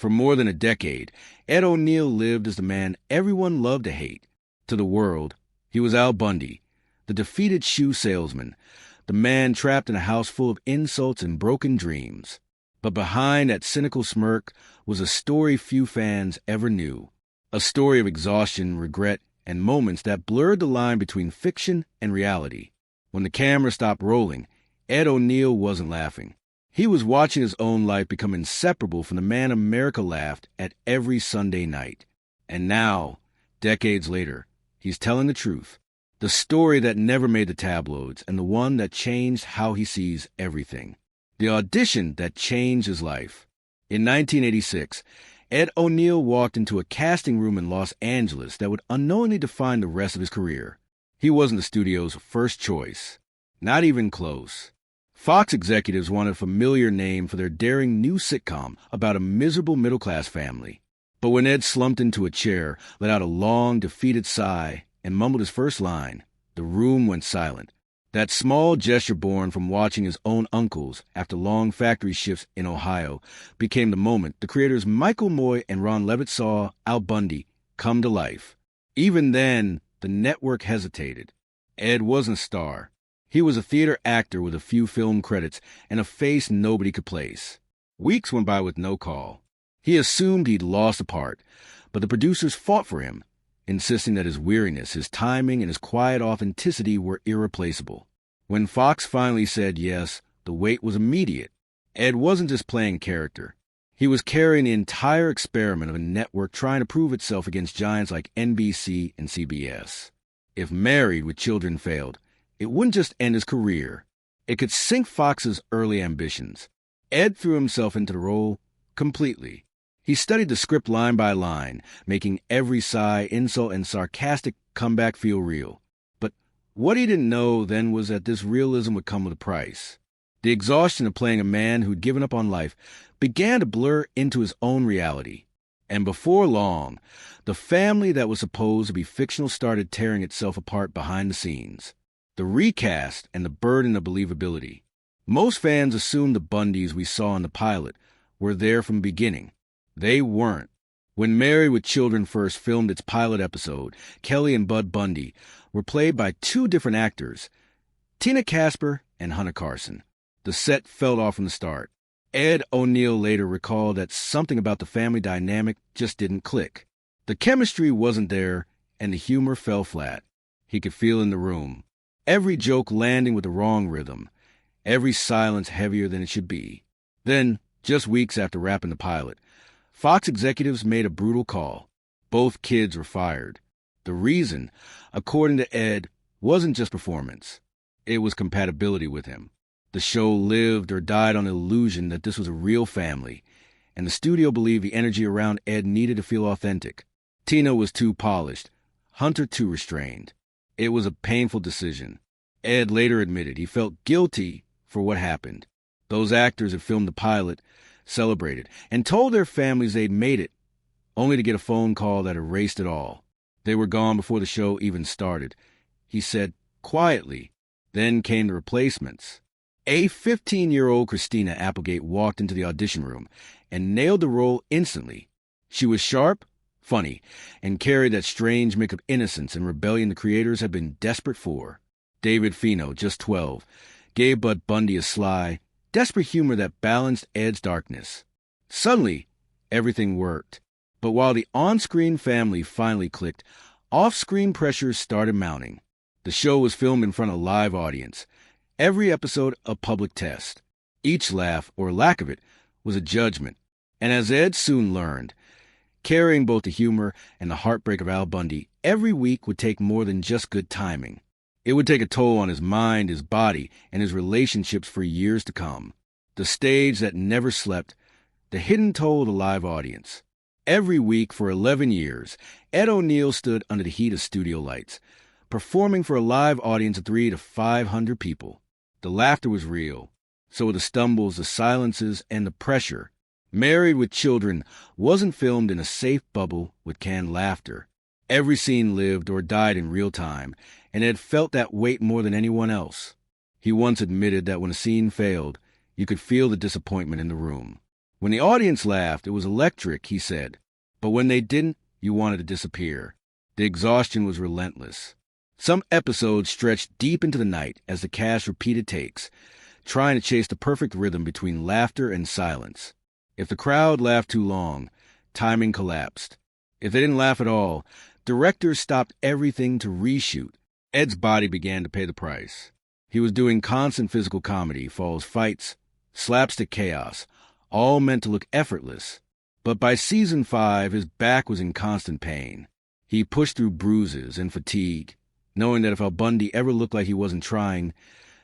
For more than a decade, Ed O'Neill lived as the man everyone loved to hate. To the world, he was Al Bundy, the defeated shoe salesman, the man trapped in a house full of insults and broken dreams. But behind that cynical smirk was a story few fans ever knew. A story of exhaustion, regret, and moments that blurred the line between fiction and reality. When the camera stopped rolling, Ed O'Neill wasn't laughing. He was watching his own life become inseparable from the man America laughed at every Sunday night. And now, decades later, he's telling the truth. The story that never made the tabloids and the one that changed how he sees everything. The audition that changed his life. In 1986, Ed O'Neill walked into a casting room in Los Angeles that would unknowingly define the rest of his career. He wasn't the studio's first choice. Not even close. Fox executives wanted a familiar name for their daring new sitcom about a miserable middle-class family. But when Ed slumped into a chair, let out a long, defeated sigh, and mumbled his first line, the room went silent. That small gesture born from watching his own uncles after long factory shifts in Ohio became the moment the creators Michael Moy and Ron Levitt saw Al Bundy come to life. Even then, the network hesitated. Ed wasn't a star. He was a theater actor with a few film credits and a face nobody could place. Weeks went by with no call. He assumed he'd lost the part, but the producers fought for him, insisting that his weariness, his timing, and his quiet authenticity were irreplaceable. When Fox finally said yes, the wait was immediate. Ed wasn't just playing character. He was carrying the entire experiment of a network trying to prove itself against giants like NBC and CBS. If Married with Children failed, it wouldn't just end his career. It could sink Fox's early ambitions. Ed threw himself into the role completely. He studied the script line by line, making every sigh, insult, and sarcastic comeback feel real. But what he didn't know then was that this realism would come with a price. The exhaustion of playing a man who'd given up on life began to blur into his own reality. And before long, the family that was supposed to be fictional started tearing itself apart behind the scenes. The recast and the burden of believability. Most fans assumed the Bundys we saw in the pilot were there from the beginning. They weren't. When Married with Children first filmed its pilot episode, Kelly and Bud Bundy were played by two different actors, Tina Casper and Hunter Carson. The set fell off from the start. Ed O'Neill later recalled that something about the family dynamic just didn't click. The chemistry wasn't there, and the humor fell flat. He could feel in the room. Every joke landing with the wrong rhythm. Every silence heavier than it should be. Then, just weeks after wrapping the pilot, Fox executives made a brutal call. Both kids were fired. The reason, according to Ed, wasn't just performance. It was compatibility with him. The show lived or died on the illusion that this was a real family, and the studio believed the energy around Ed needed to feel authentic. Tina was too polished, Hunter too restrained. It was a painful decision. Ed later admitted he felt guilty for what happened. Those actors had filmed the pilot, celebrated, and told their families they'd made it, only to get a phone call that erased it all. They were gone before the show even started. He said, quietly. Then came the replacements. A 15-year-old Christina Applegate walked into the audition room and nailed the role instantly. She was sharp, funny, and carried that strange mix of innocence and rebellion the creators had been desperate for. David Fino, just 12, gave Bud Bundy a sly, desperate humor that balanced Ed's darkness. Suddenly, everything worked. But while the on-screen family finally clicked, off-screen pressures started mounting. The show was filmed in front of a live audience. Every episode a public test. Each laugh, or lack of it, was a judgment. And as Ed soon learned, carrying both the humor and the heartbreak of Al Bundy every week would take more than just good timing. It would take a toll on his mind, his body, and his relationships for years to come. The stage that never slept, the hidden toll of the live audience. Every week for 11 years, Ed O'Neill stood under the heat of studio lights, performing for a live audience of 300 to 500 people. The laughter was real. So were the stumbles, the silences, and the pressure. Married with Children wasn't filmed in a safe bubble with canned laughter. Every scene lived or died in real time, and Ed felt that weight more than anyone else. He once admitted that when a scene failed, you could feel the disappointment in the room. When the audience laughed, it was electric, he said. But when they didn't, you wanted to disappear. The exhaustion was relentless. Some episodes stretched deep into the night as the cast repeated takes, trying to chase the perfect rhythm between laughter and silence. If the crowd laughed too long, timing collapsed. If they didn't laugh at all, directors stopped everything to reshoot. Ed's body began to pay the price. He was doing constant physical comedy, falls fights, slapstick chaos, all meant to look effortless. But by season 5, his back was in constant pain. He pushed through bruises and fatigue, knowing that if Al Bundy ever looked like he wasn't trying,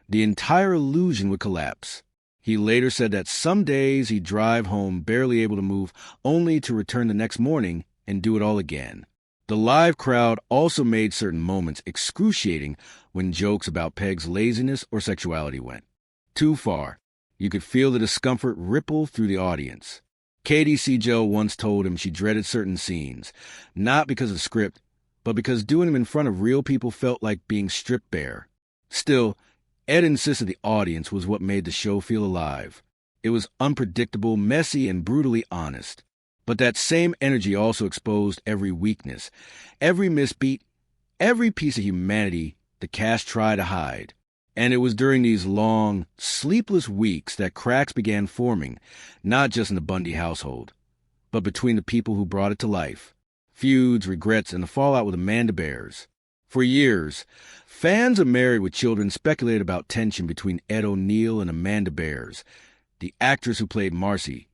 the entire illusion would collapse. He later said that some days he'd drive home barely able to move, only to return the next morning and do it all again. The live crowd also made certain moments excruciating when jokes about Peg's laziness or sexuality went too far. You could feel the discomfort ripple through the audience. Katie Siegel once told him she dreaded certain scenes, not because of the script, but because doing them in front of real people felt like being stripped bare. Still, Ed insisted the audience was what made the show feel alive. It was unpredictable, messy, and brutally honest. But that same energy also exposed every weakness, every misbeat, every piece of humanity the cast tried to hide. And it was during these long, sleepless weeks that cracks began forming, not just in the Bundy household, but between the people who brought it to life. Feuds, regrets, and the fallout with Amanda Bears. For years, fans of Married with Children speculated about tension between Ed O'Neill and Amanda Bears, the actress who played Marcy,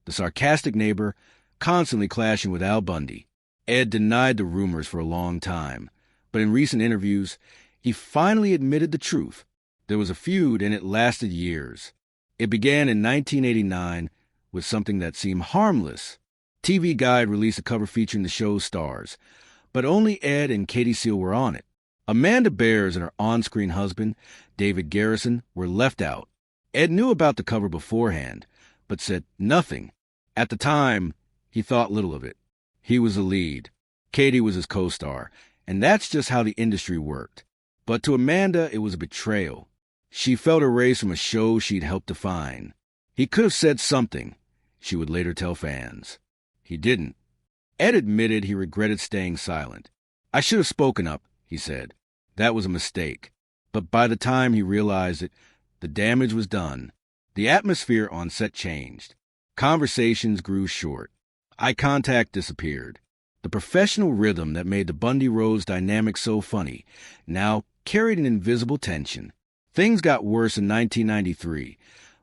the sarcastic neighbor, constantly clashing with Al Bundy. Ed denied the rumors for a long time, but in recent interviews, he finally admitted the truth. There was a feud, and it lasted years. It began in 1989 with something that seemed harmless. TV Guide released a cover featuring the show's stars, but only Ed and Katie Seal were on it. Amanda Bears and her on-screen husband, David Garrison, were left out. Ed knew about the cover beforehand, but said nothing. At the time, he thought little of it. He was the lead. Katie was his co-star, and that's just how the industry worked. But to Amanda, it was a betrayal. She felt erased from a show she'd helped define. He could have said something, she would later tell fans. He didn't. Ed admitted he regretted staying silent. I should have spoken up, he said. That was a mistake. But by the time he realized it, the damage was done. The atmosphere on set changed. Conversations grew short. Eye contact disappeared. The professional rhythm that made the Bundy-Rhodes dynamic so funny now carried an invisible tension. Things got worse in 1993,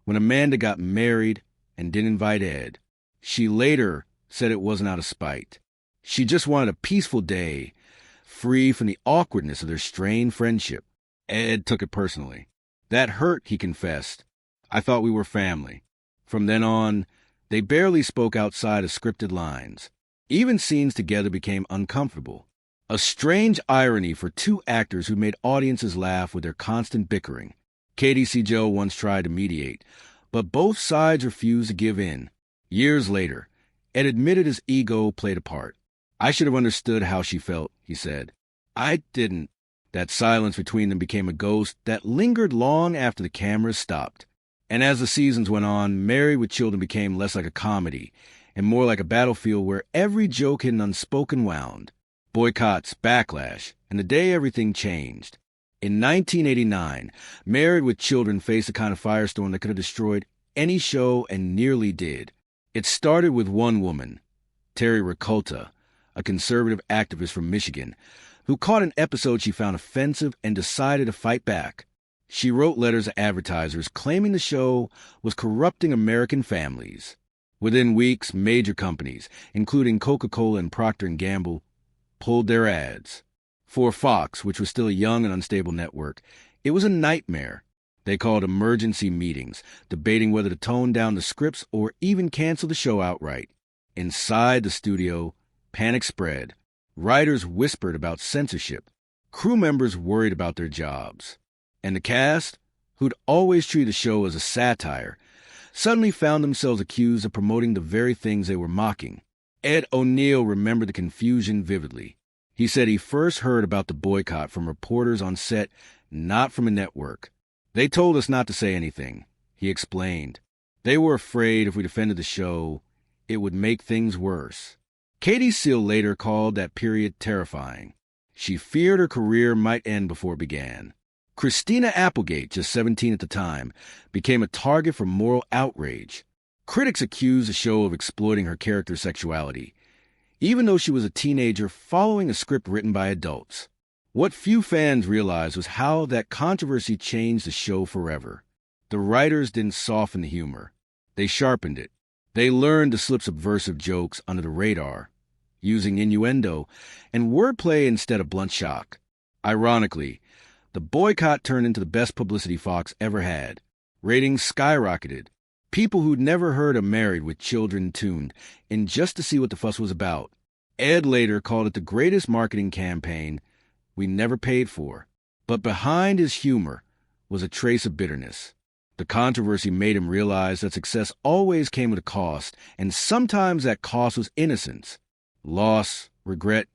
when Amanda got married and didn't invite Ed. She later said it wasn't out of spite. She just wanted a peaceful day, free from the awkwardness of their strained friendship. Ed took it personally. That hurt, he confessed. I thought we were family. From then on, they barely spoke outside of scripted lines. Even scenes together became uncomfortable. A strange irony for two actors who made audiences laugh with their constant bickering. Katie Siegel once tried to mediate, but both sides refused to give in. Years later, Ed admitted his ego played a part. I should have understood how she felt, he said. I didn't. That silence between them became a ghost that lingered long after the cameras stopped. And as the seasons went on, Married with Children became less like a comedy and more like a battlefield where every joke had an unspoken wound. Boycotts, backlash, and the day everything changed. In 1989, Married with Children faced a kind of firestorm that could have destroyed any show and nearly did. It started with one woman, Terry Ricolta, a conservative activist from Michigan, who caught an episode she found offensive and decided to fight back. She wrote letters to advertisers claiming the show was corrupting American families. Within weeks, major companies, including Coca-Cola and Procter & Gamble, pulled their ads. For Fox, which was still a young and unstable network, it was a nightmare. They called emergency meetings, debating whether to tone down the scripts or even cancel the show outright. Inside the studio, panic spread. Writers whispered about censorship. Crew members worried about their jobs. And the cast, who'd always treated the show as a satire, suddenly found themselves accused of promoting the very things they were mocking. Ed O'Neill remembered the confusion vividly. He said he first heard about the boycott from reporters on set, not from a network. They told us not to say anything, he explained. They were afraid if we defended the show, it would make things worse. Katie Seal later called that period terrifying. She feared her career might end before it began. Christina Applegate, just 17 at the time, became a target for moral outrage. Critics accused the show of exploiting her character's sexuality, even though she was a teenager following a script written by adults. What few fans realized was how that controversy changed the show forever. The writers didn't soften the humor. They sharpened it. They learned to slip subversive jokes under the radar, using innuendo and wordplay instead of blunt shock. Ironically, the boycott turned into the best publicity Fox ever had. Ratings skyrocketed. People who'd never heard of Married with Children tuned in just to see what the fuss was about. Ed later called it the greatest marketing campaign we never paid for. But behind his humor was a trace of bitterness. The controversy made him realize that success always came at a cost, and sometimes that cost was innocence, loss, regret,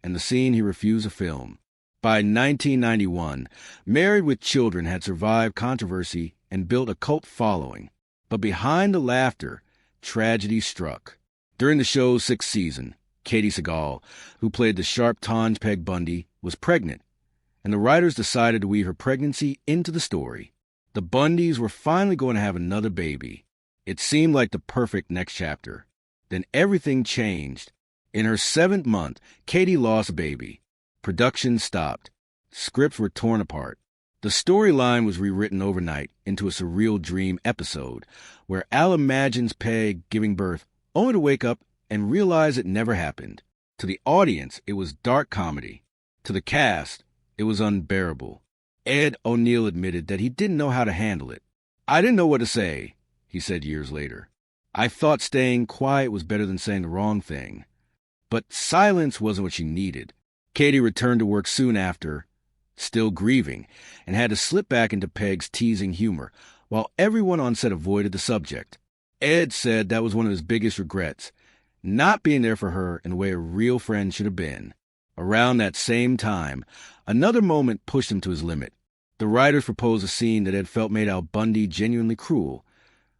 and the scene he refused to film. By 1991, Married with Children had survived controversy and built a cult following. But behind the laughter, tragedy struck. During the show's 6th season, Katie Sagal, who played the sharp Tonge Peg Bundy, was pregnant, and the writers decided to weave her pregnancy into the story. The Bundys were finally going to have another baby. It seemed like the perfect next chapter. Then everything changed. In her 7th month, Katie lost a baby. Production stopped. Scripts were torn apart. The storyline was rewritten overnight into a surreal dream episode where Al imagines Peg giving birth only to wake up and realize it never happened. To the audience, it was dark comedy. To the cast, it was unbearable. Ed O'Neill admitted that he didn't know how to handle it. "I didn't know what to say," he said years later. "I thought staying quiet was better than saying the wrong thing." But silence wasn't what she needed. Katie returned to work soon after, still grieving, and had to slip back into Peg's teasing humor, while everyone on set avoided the subject. Ed said that was one of his biggest regrets, not being there for her in the way a real friend should have been. Around that same time, another moment pushed him to his limit. The writers proposed a scene that Ed felt made Al Bundy genuinely cruel,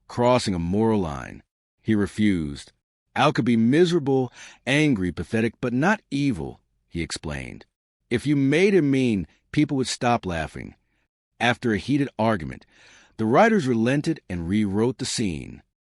crossing a moral line. He refused. Al could be miserable, angry, pathetic, but not evil, he explained. If you made him mean, people would stop laughing. After a heated argument, the writers relented and rewrote the scene.